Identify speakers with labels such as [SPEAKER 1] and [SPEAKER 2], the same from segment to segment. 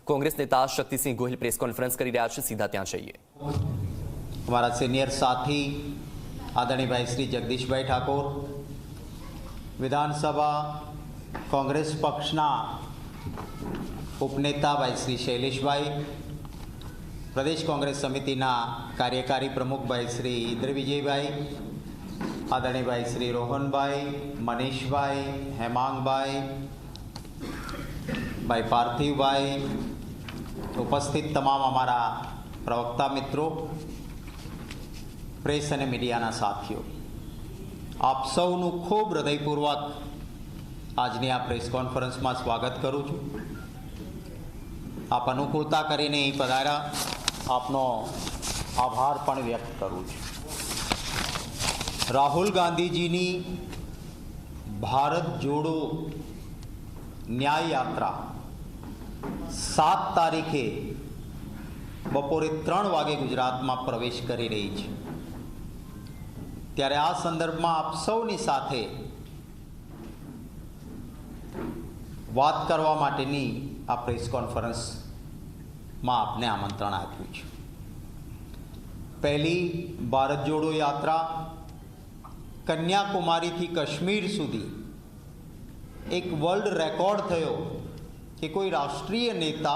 [SPEAKER 1] कांग्रेस नेता Shaktisinh Gohil press conference કરી રહ્યા છે, સીધા ત્યાં જઈએ।
[SPEAKER 2] हमारा सीनियर साथी आदरणीय भाई श्री जगदीश भाई ठाकुर, विधानसभा कांग्रेस पक्षना उपनेता भाई श्री शैलेष भाई, प्रदेश कांग्रेस समितिना कार्यकारी प्रमुख भाई श्री इंद्र विजय भाई, आदरणीय भाई श्री रोहन भाई, मनीष भाई, हेमांग भाई, भाई पार्थिव भाई, उपस्थित तमाम अमारा प्रवक्ता मित्रों, प्रेस और मीडिया साथियों, आप सौनु खूब हृदयपूर्वक आजनी आ प्रेस कॉन्फ्रेंस में स्वागत करूँ छूँ। आप अनुकूलता करीने અહીં પધાર્યા, આપનો આભાર પણ વ્યક્ત કરું છું। રાહુલ ગાંધીજીની ભારત જોડો ન્યાય યાત્રા 7 તારીખે બપોરે 3 વાગે ગુજરાતમાં પ્રવેશ કરી રહી છે, ત્યારે આ સંદર્ભમાં આપ સૌની સાથે વાત કરવા માટેની આ પ્રેસ કોન્ફરન્સમાં આપને આમંત્રણ આપ્યું છે। પહેલી ભારત જોડો યાત્રા કન્યાકુમારીથી કાશ્મીર સુધી એક વર્લ્ડ રેકોર્ડ થયો કે કોઈ રાષ્ટ્રીય नेता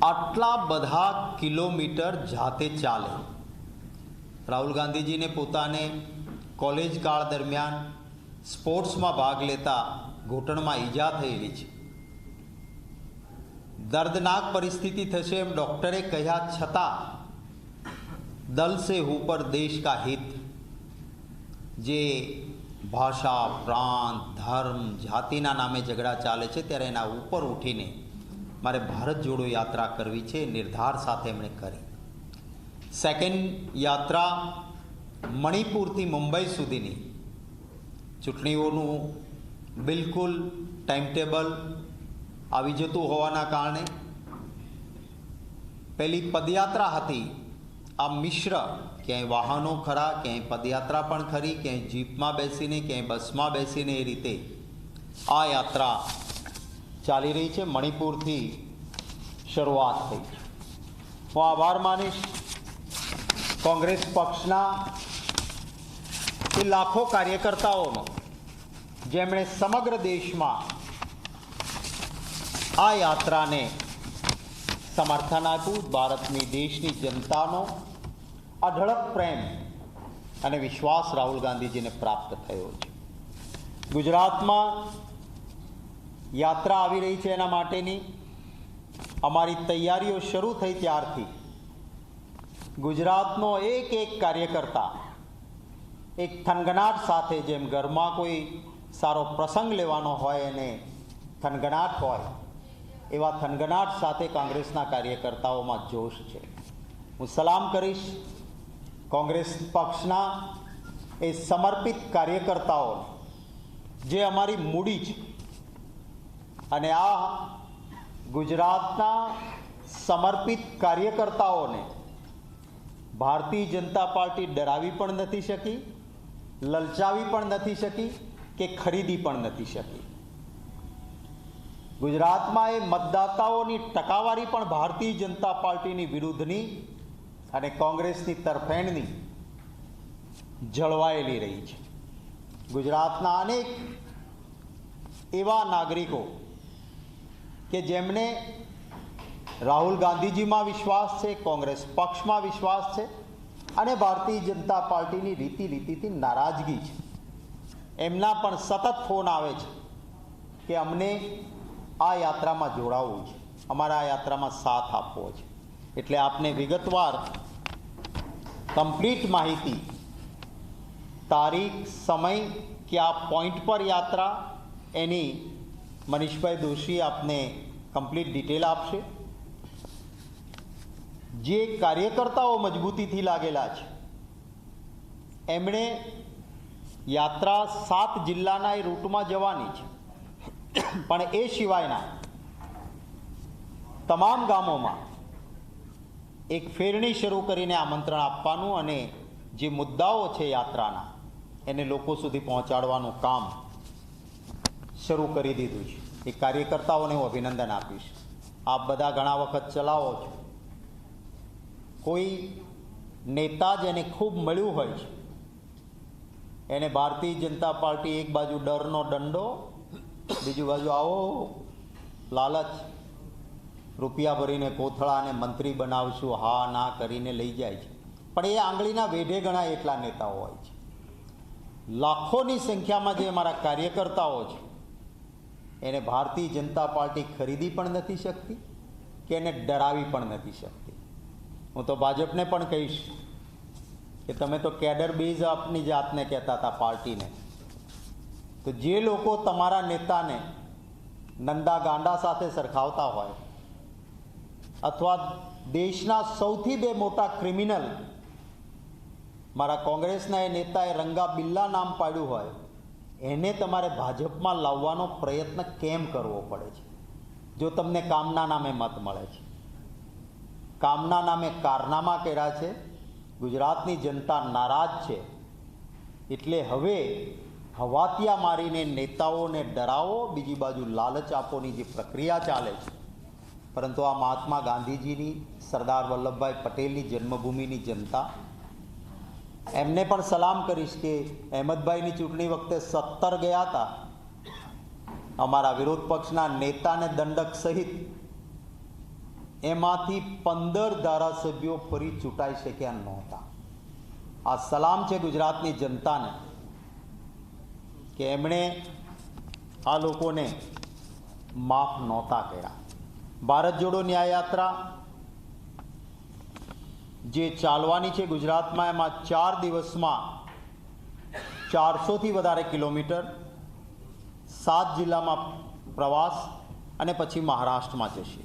[SPEAKER 2] આટલા બધા કિલોમીટર જાતે ચાલે। રાહુલ ગાંધીજીને પોતાને કોલેજ કાળ દરમિયાન સ્પોર્ટ્સમાં ભાગ લેતા ઘૂંટણમાં ઈજા થયેલી છે। दर्दनाक परिस्थिति थशे एम डॉक्टरे कह्या छता दल से ऊपर देश का हित, जे भाषा प्रांत धर्म जातिना नामे झगड़ा चाले छे त्यारे एना ऊपर उठीने मारे भारत जोड़ो यात्रा करवी छे निर्धार साथे एमणे करी। सेकेंड यात्रा मणिपुर थी मुंबई सुधीनी चूंटणीओनुं बिल्कुल टाइम टेबल આવી જતું હોવાના કારણે પહેલી પદયાત્રા હતી આ મિશ્ર, ક્યાંય વાહનો ખરા, ક્યાંય પદયાત્રા પણ ખરી, ક્યાંય જીપમાં બેસીને, ક્યાંય બસમાં બેસીને, એ રીતે આ યાત્રા ચાલી રહી છે। મણિપુરથી શરૂઆત થઈ છે। હું આભાર માનીશ કોંગ્રેસ પક્ષના એ લાખો કાર્યકર્તાઓનો જેમણે સમગ્ર દેશમાં आ यात्रा ने समर्थन आप्યું। भारतनी देशनी जनतानो अढळक प्रेम अने विश्वास राहुल गांधीजी ने प्राप्त थयो छे। गुजरात में यात्रा आवी रही छे एना माटेनी अमारी तैयारीओ शरू थई त्यारथी गुजरातनो एक एक कार्यकर्ता एक थनगनाट साथे, जेम घरमां कोई सारो प्रसंग लेवानो होय अने थनगनाट होय एवा थनगनाट साथे कांग्रेसना कार्यकर्ताओमां जोश छे। हूँ सलाम करीश कांग्रेस पक्षना ए समर्पित कार्यकर्ताओ जे अमारी मूडी छे, अने आ गुजरातना समर्पित कार्यकर्ताओने भारतीय जनता पार्टी डरावी पण नथी शकी, ललचावी पण नथी शकी के खरीदी पण नथी शकी। गुजरात में ए मतदाताओनी टकावारी पण भारतीय जनता पार्टी विरुद्धनी अने कांग्रेसनी तरफेणनी जळवायेली रही है। गुजरातना अनेक एवा नागरिको के जेमने राहुल गांधीजी में विश्वास है, कांग्रेस पक्ष में विश्वास है अने भारतीय जनता पार्टी रीति रीति नाराजगी है। एमना पण सतत फोन आवे छे कि अमने आ यात्रा में जोड़ावू है, अमारा आ यात्रा में साथ आपवो छे। एटले आपने विगतवार कंप्लीट माहिती, तारीख, समय, क्या पॉइंट पर यात्रा, एनी मनीष भाई दोशी आपने कंप्लीट डिटेल आपशे। जे कार्यकर्ताओ मजबूती थी लागेला छे एमणे यात्रा 7 जिल्लाना ए रूट में जवानी छे, पण ए सिवायना तमाम गामों एक फेरणी शुरू करीने आमंत्रण आपवानुं अने जे मुद्दाओ छे यात्राना एने लोको सुधी पहोंचाडवानुं काम શરૂ કરી દીધું છે। એ કાર્યકર્તાઓને હું અભિનંદન આપીશ. આપ બધા ઘણા વખત ચલાવો છો. કોઈ નેતા જેને ખૂબ મળ્યું હોય છે એને ભારતીય જનતા પાર્ટી એક બાજુ ડરનો દંડો, બીજી બાજુ આવો લાલચ, રૂપિયા ભરીને કોથળા અને મંત્રી બનાવશું, હા ના કરીને લઈ જાય છે. પણ એ આંગળીના વેઢે ગણા એટલા નેતાઓ હોય છે. લાખોની સંખ્યામાં જે અમારા કાર્યકર્તાઓ છે એને ભારતીય જનતા પાર્ટી ખરીદી પણ નથી શકતી કે એને ડરાવી પણ નથી શકતી. હું તો ભાજપને પણ કહીશ કે તમે તો કેડર બેઝ આપની જાતને કહેતા હતા પાર્ટીને, તો જે લોકો તમારા નેતાને નંદા ગાંડા સાથે સરખાવતા હોય અથવા દેશના સૌથી બે મોટા ક્રિમિનલ મારા કોંગ્રેસના એ નેતાએ રંગા બિલ્લા નામ પાડ્યું હોય એને તમારે ભાજપમાં લાવવાનો પ્રયત્ન કેમ કરવો પડે છે? જો તમને કામના નામે મત મળે છે, કામના નામે કારનામા કર્યા છે, ગુજરાતની જનતા નારાજ છે, એટલે હવે હવાતિયા મારીને નેતાઓને ડરાવો, બીજી બાજુ લાલચ આપોની જે પ્રક્રિયા ચાલે છે. પરંતુ આ મહાત્મા ગાંધીજીની, સરદાર વલ્લભભાઈ પટેલની જન્મભૂમિની જનતા, એમને પણ સલામ કરીશ કે અહેમદભાઈની ચૂંટણી વખતે 17 ગયા હતા, અમારા વિરોધ પક્ષના નેતાને દંડક સહિત, એમાંથી 15 ધારાસભ્યો ફરી ચૂંટાઈ શક્યા નહોતા. આ સલામ છે ગુજરાતની જનતાને કે એમણે આ લોકોને માફ નહોતા કર્યા. ભારત જોડો ન્યાય યાત્રા જે ચાલવાની છે ગુજરાતમાં, એમાં 4 દિવસમાં 400થી વધારે કિલોમીટર, 7 જિલ્લામાં પ્રવાસ અને પછી મહારાષ્ટ્રમાં જશે.